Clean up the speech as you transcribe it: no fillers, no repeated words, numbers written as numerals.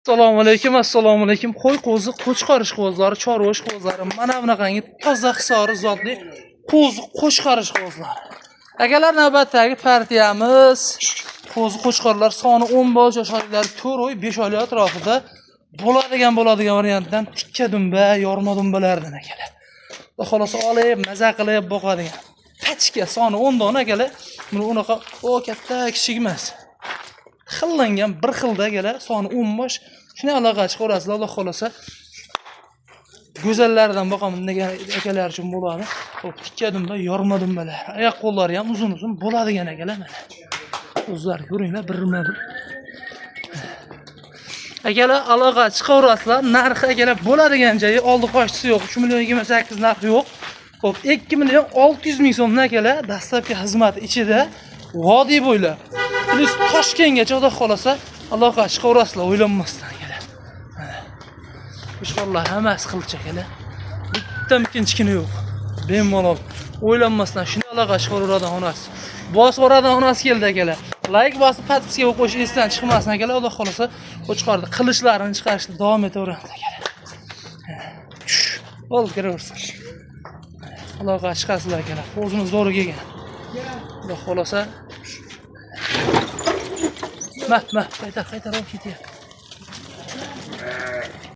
Assalomu alaykum. Qo'y qo'zi, qo'chqarish qo'zlari, chorvosh qo'zlari, mana bunaqangi toza hisori zotli qo'zi, qo'chqarish qo'zlari. Akalar, navbatdagi partiyamiz qo'zi qo'chqarlar soni 10 bosh yoshlilar 4 oy 5 oylik atrofida bo'ladigan variantdan tikka dumba, yorma dumbalardan akalar. Xolos olib, maza qilib boqadigan. Pachka soni 10 dona akalar. Buni unaqa katta kichik emas. Xillangan bir xilda akalar, soni 10 bosh. Shuni aloqa chiqarasizlar, Alloh xolasa. Go'zallardan boqaman degan akalar uchun bo'ladi. Xo'p, tikka dumba, yorma dumbalar. Oyoq qo'llari ham uzun bo'ladigan akalar mana. O'zlari ko'ringlar, birma-bir. Akalar, aloqa chiqarasizlar. Narxi akalar bo'ladigan joyi oldi qo'shtisi yo'q. 3 million 28 narxi yo'q. Xo'p, 2 million 600 ming so'mdan akalar dastlabki xizmati ichida vodiy bo'ylab plus Toshkentgacha xudo xolasa aloqa chiqarasizlar, o'ylanmasdan akalar. Ishqillah hammasi qilcha akalar. Bitta ikkinchikini yo'q. Bemalol o'ylanmasdan shuni aloqa chiqaraveradigan xonasi. Bosib boradigan xonasi keldi akalar. Like bosib, podpiskaga qo'yish esdan chiqmasin akalar. Alloh xolasa qo'chqarni qilishlarini chiqarishda davom etaveramiz akalar. Olib kiraversin. Aloqa chiqasizlar akalar. O'zimiz zo'ri kelgan. Alloh xolasa. Qaytar olib ketyapti.